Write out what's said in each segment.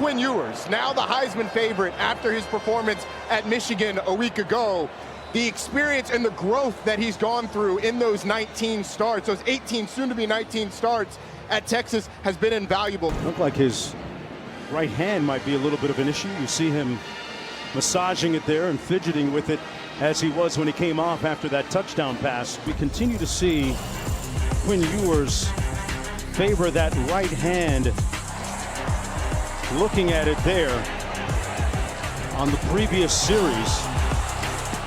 Quinn Ewers, now the Heisman favorite after his performance at Michigan a week ago. The experience and the growth that he's gone through in those 19 starts, those 18, soon to be 19 starts at Texas, has been invaluable. Looked like his right hand might be a little bit of an issue. You see him massaging it there and fidgeting with it as he was when he came off after that touchdown pass. We continue to see Quinn Ewers favor that right hand. Looking at it there on the previous series,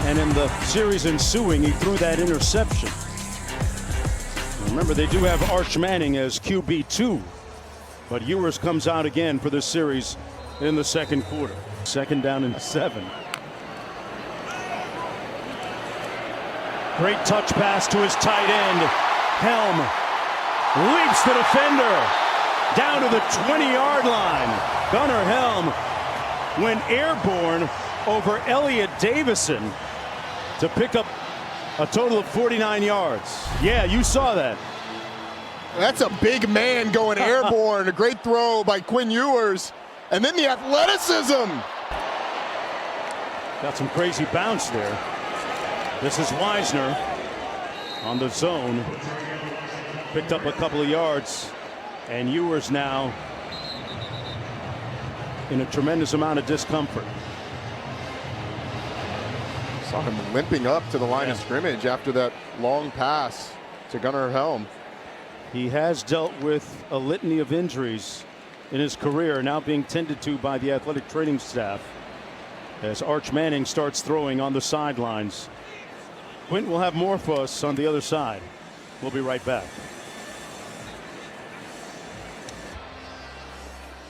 and in the series ensuing, he threw that interception. Remember, they do have Arch Manning as QB2, but Ewers comes out again for this series in the second quarter. Second down and 7. Great touch pass to his tight end. Helm leaps the defender down to the 20-yard line. Gunnar Helm went airborne over Elliott Davison to pick up a total of 49 yards. Yeah, you saw that. That's a big man going airborne. A great throw by Quinn Ewers. And then the athleticism. Got some crazy bounce there. This is Wisner on the zone. Picked up a couple of yards. And Ewers now in a tremendous amount of discomfort. Saw him limping up to the line of scrimmage after that long pass to Gunnar Helm. He has dealt with a litany of injuries in his career, now being tended to by the athletic training staff as Arch Manning starts throwing on the sidelines. Quint will have more for us on the other side. We'll be right back.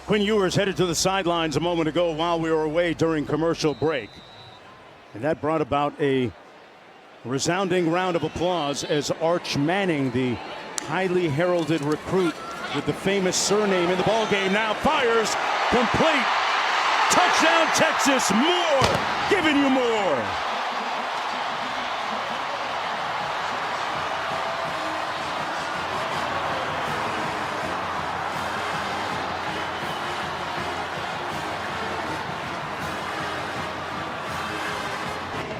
Quinn Ewers headed to the sidelines a moment ago while we were away during commercial break. And that brought about a resounding round of applause as Arch Manning, the highly heralded recruit with the famous surname in the ballgame, now fires complete. Touchdown Texas, more, giving you more.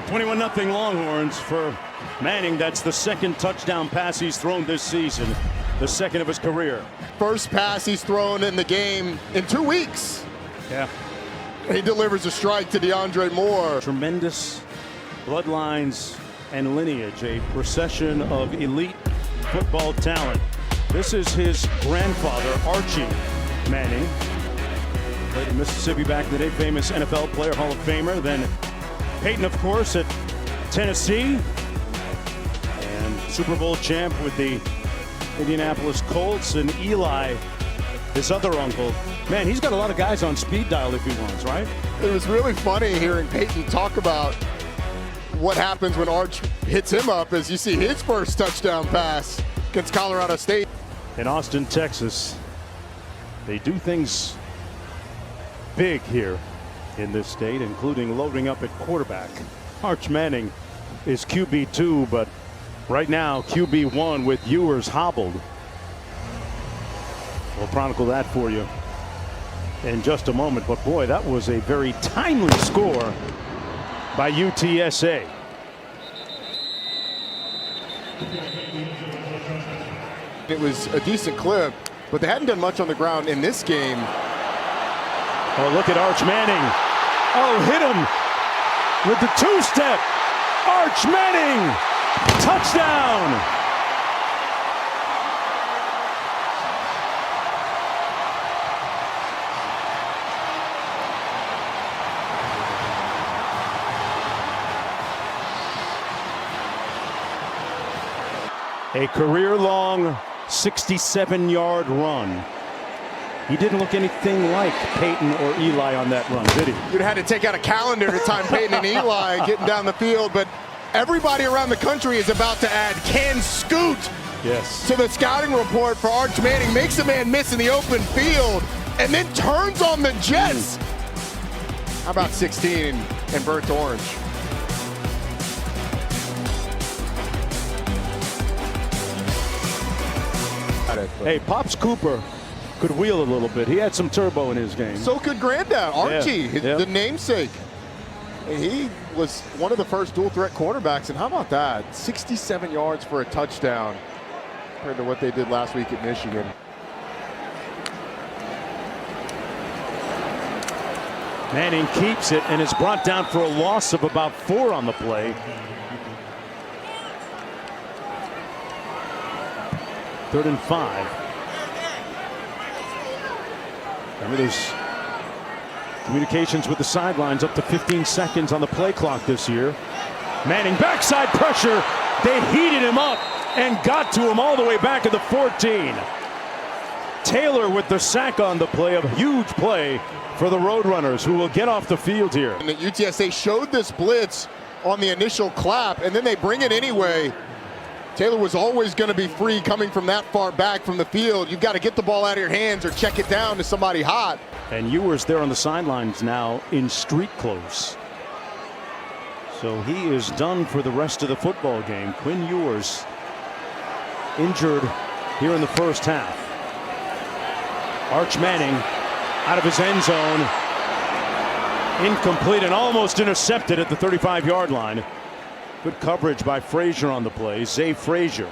$21-0 Longhorns for Manning. That's the second touchdown pass he's thrown this season, the second of his career. First pass he's thrown in the game in 2 weeks. Yeah. He delivers a strike to DeAndre Moore. Tremendous bloodlines and lineage, a procession of elite football talent. This is his grandfather, Archie Manning. Played in Mississippi back in the day, famous NFL player, Hall of Famer. Then Peyton, of course, at Tennessee, and Super Bowl champ with the Indianapolis Colts. And Eli, his other uncle. Man, he's got a lot of guys on speed dial if he wants, right? It was really funny hearing Peyton talk about what happens when Arch hits him up as you see his first touchdown pass against Colorado State. In Austin, Texas, they do things big here in this state, including loading up at quarterback. Arch Manning is QB2, but right now QB1 with Ewers hobbled. We'll chronicle that for you in just a moment. But boy, that was a very timely score by UTSA. It was a decent clip, but they hadn't done much on the ground in this game. Oh, look at Arch Manning. Oh, hit him with the two-step. Arch Manning, touchdown. A career-long 67-yard run. He didn't look anything like Peyton or Eli on that run, did he? You'd have had to take out a calendar to time Peyton and Eli getting down the field, but everybody around the country is about to add "can scoot" to the scouting report for Arch Manning. Makes a man miss in the open field and then turns on the Jets. How about 16 and burnt orange? Hey, Pops Cooper could wheel a little bit. He had some turbo in his game. So could Granddad, Archie, Yeah. the namesake. He was one of the first dual threat quarterbacks, and how about that? 67 yards for a touchdown compared to what they did last week at Michigan. Manning keeps it and is brought down for a loss of about 4 on the play. Third and 5. Remember, there's communications with the sidelines up to 15 seconds on the play clock this year. Manning backside pressure. They heated him up and got to him all the way back at the 14. Taylor with the sack on the play, a huge play for the Roadrunners, who will get off the field here. And the UTSA showed this blitz on the initial clap, and then they bring it anyway. Taylor was always going to be free coming from that far back from the field. You've got to get the ball out of your hands or check it down to somebody hot. And Ewers there on the sidelines now in street clothes. So he is done for the rest of the football game. Quinn Ewers injured here in the first half. Arch Manning out of his end zone. Incomplete and almost intercepted at the 35-yard line. Good coverage by Frazier on the play. Zay Frazier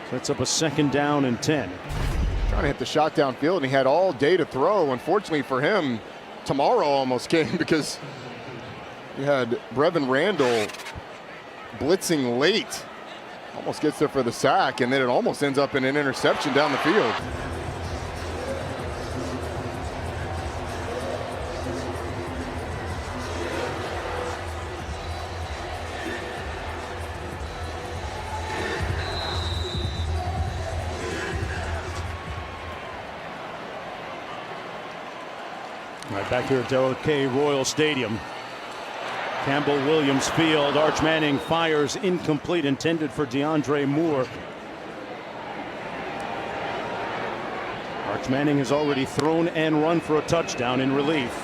sets up a 2nd down and 10. Trying to hit the shot downfield, and he had all day to throw. Unfortunately for him, tomorrow almost came because you had Brevin Randall blitzing late. Almost gets there for the sack, and then it almost ends up in an interception down the field. Right back here at Del K Royal Stadium. Campbell Williams Field. Arch Manning fires incomplete, intended for DeAndre Moore. Arch Manning has already thrown and run for a touchdown in relief.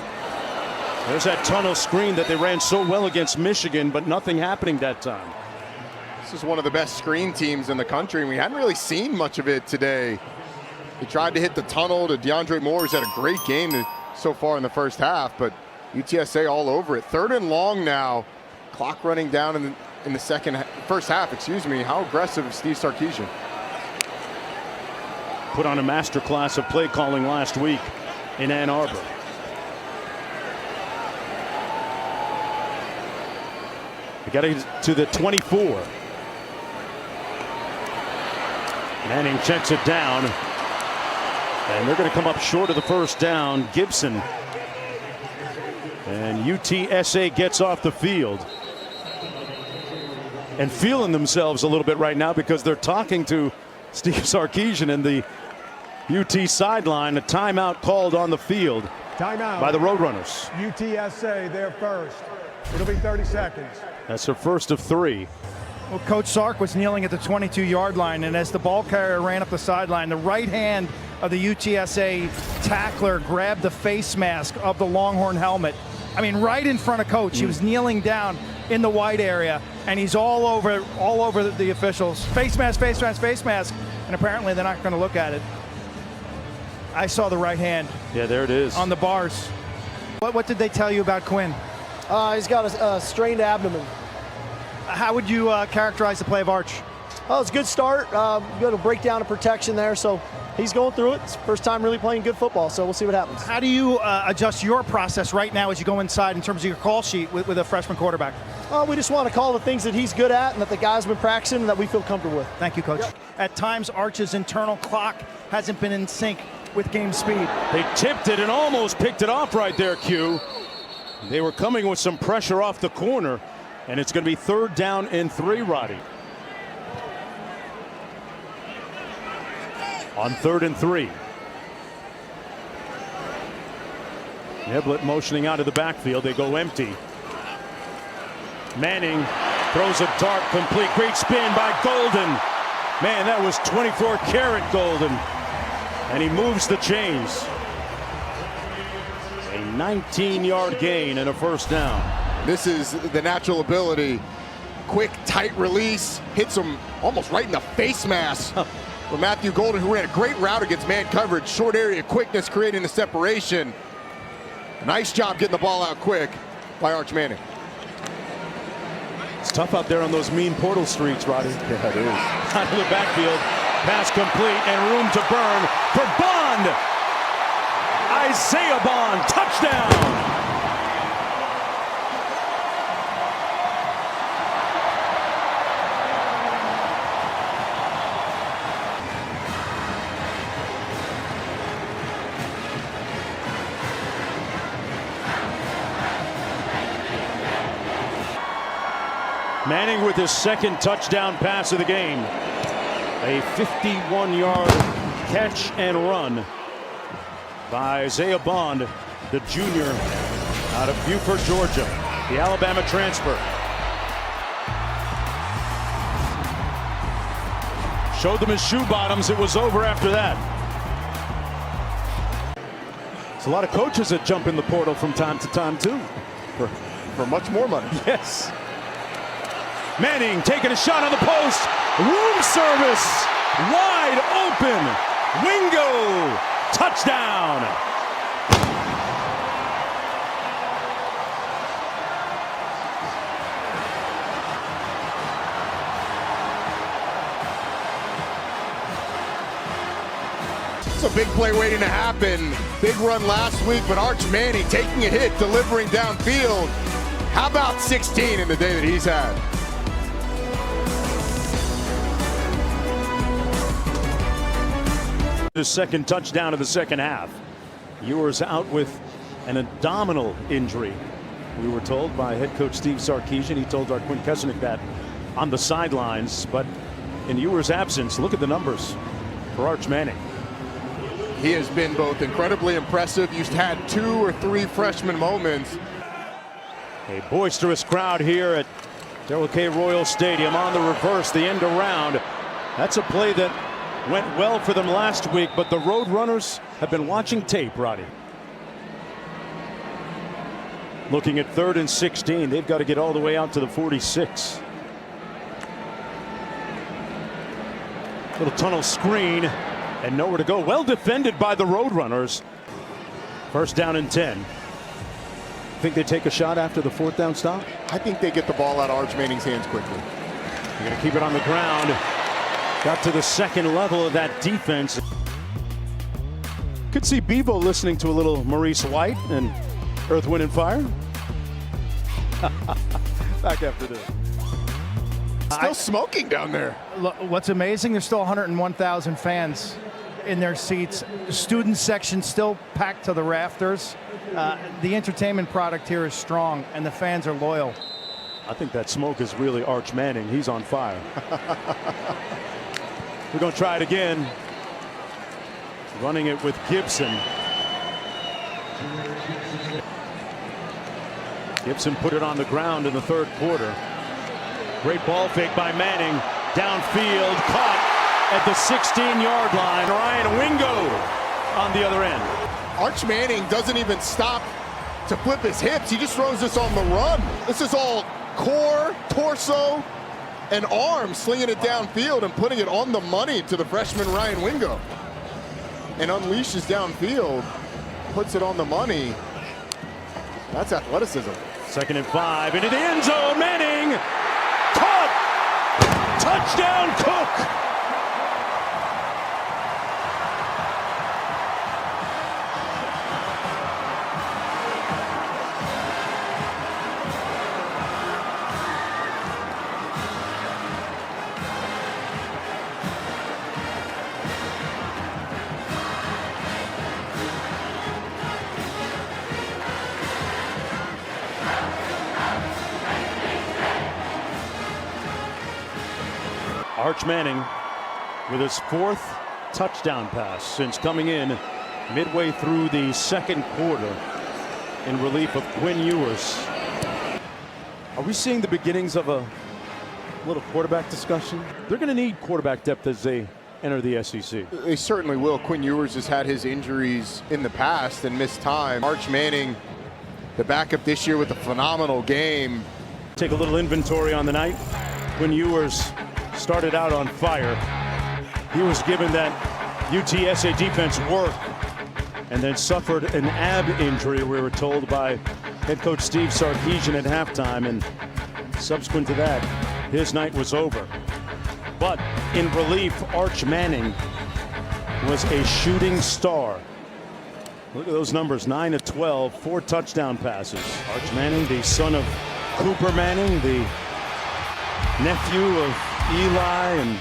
There's that tunnel screen that they ran so well against Michigan, but nothing happening that time. This is one of the best screen teams in the country, and we hadn't really seen much of it today. He tried to hit the tunnel to DeAndre Moore, who's had a great game so far in the first half, but UTSA all over it. 3rd and long now. Clock running down in the first half, excuse me. How aggressive is Steve Sarkisian? Put on a master class of play calling last week in Ann Arbor. They got it to the 24. Manning checks it down. And they're going to come up short of the first down. Gibson. And UTSA gets off the field. And feeling themselves a little bit right now because they're talking to Steve Sarkisian in the UT sideline. A timeout called on the field. Timeout by the Roadrunners. UTSA, they're first. It'll be 30 seconds. That's their first of 3. Well, Coach Sark was kneeling at the 22-yard line, and as the ball carrier ran up the sideline, the right hand of the UTSA tackler grabbed the face mask of the Longhorn helmet. I mean, right in front of Coach. He was kneeling down in the white area, and he's all over the officials. Face mask, face mask, face mask, and apparently they're not going to look at it. I saw the right hand. Yeah, there it is. On the bars. What did they tell you about Quinn? He's got a strained abdomen. How would you characterize the play of Arch? Oh, it's a good start. Good breakdown of protection there. So he's going through it. It's first time really playing good football. So we'll see what happens. How do you adjust your process right now as you go inside in terms of your call sheet with a freshman quarterback? We just want to call the things that he's good at and that the guys have been practicing and that we feel comfortable with. Thank you, Coach. Yep. At times, Arch's internal clock hasn't been in sync with game speed. They tipped it and almost picked it off right there, Q. They were coming with some pressure off the corner, and it's going to be 3rd down and 3, Roddy. On 3rd and 3. Niblett motioning out of the backfield. They go empty. Manning throws a dart complete. Great spin by Golden. Man, that was 24-karat Golden. And he moves the chains. A 19-yard gain and a first down. This is the natural ability. Quick, tight release. Hits him almost right in the face mask But Matthew Golden, who ran a great route against man coverage, short area quickness, creating the separation. Nice job getting the ball out quick by Arch Manning. It's tough out there on those mean portal streets, Roddy. Yeah, it is. Out of the backfield, pass complete and room to burn for Bond. Isaiah Bond, touchdown. Manning with his second touchdown pass of the game. A 51-yard catch and run by Isaiah Bond, the junior out of Beaufort, Georgia, the Alabama transfer. Showed them his shoe bottoms. It was over after that. There's a lot of coaches that jump in the portal from time to time, too. For much more money. Yes. Manning taking a shot on the post. Room service. Wide open. Wingo. Touchdown. It's a big play waiting to happen. Big run last week, but Arch Manning taking a hit, delivering downfield. How about 16 in the day that he's had? His second touchdown of the second half. Ewers out with an abdominal injury, we were told by head coach Steve Sarkisian. He told our Quinn Kesnick that on the sidelines. But in Ewers' absence, look at the numbers for Arch Manning. He has been both incredibly impressive. He's had 2 or 3 freshman moments. A boisterous crowd here at Darrell K. Royal Stadium on the reverse, the end around. That's a play that went well for them last week, but the Roadrunners have been watching tape, Roddy. Looking at 3rd and 16. They've got to get all the way out to the 46. Little tunnel screen and nowhere to go. Well defended by the Roadrunners. 1st down and 10. Think they take a shot after the 4th down stop? I think they get the ball out of Arch Manning's hands quickly. They're going to keep it on the ground. Got to the second level of that defense. Could see Bevo listening to a little Maurice White and Earth, Wind, and Fire. Back after this. Still smoking down there. What's amazing, there's still 101,000 fans in their seats. The student section still packed to the rafters. The entertainment product here is strong, and the fans are loyal. I think that smoke is really Arch Manning. He's on fire. We're going to try it again. Running it with Gibson. Gibson put it on the ground in the 3rd quarter. Great ball fake by Manning. Downfield, caught at the 16-yard line. Ryan Wingo on the other end. Arch Manning doesn't even stop to flip his hips. He just throws this on the run. This is all core, torso, and arm, slinging it downfield and putting it on the money to the freshman Ryan Wingo. And unleashes downfield, puts it on the money. That's athleticism. 2nd and 5 into the end zone. Manning caught. Touchdown, Cook. Arch Manning with his 4th touchdown pass since coming in midway through the 2nd quarter in relief of Quinn Ewers. Are we seeing the beginnings of a little quarterback discussion? They're going to need quarterback depth as they enter the SEC. They certainly will. Quinn Ewers has had his injuries in the past and missed time. Arch Manning, the backup this year, with a phenomenal game. Take a little inventory on the night. Quinn Ewers started out on fire. He was given that UTSA defense work and then suffered an ab injury, we were told by head coach Steve Sarkisian at halftime, and subsequent to that, his night was over. But in relief, Arch Manning was a shooting star. Look at those numbers, 9 of 12, 4 touchdown passes. Arch Manning, the son of Cooper Manning, the nephew of Eli and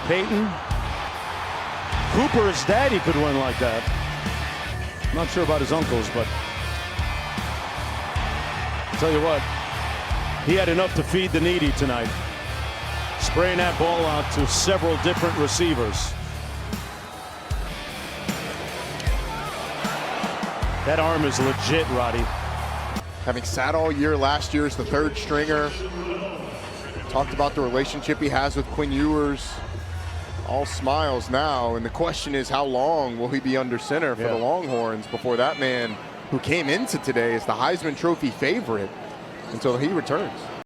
Peyton. Cooper's daddy could run like that. Not sure about his uncles, but I'll tell you what, he had enough to feed the needy tonight. Spraying that ball out to several different receivers. That arm is legit, Roddy. Having sat all year last year as the third stringer. Talked about the relationship he has with Quinn Ewers. All smiles now, and the question is, how long will he be under center for the Longhorns before that man who came into today as the Heisman Trophy favorite until he returns?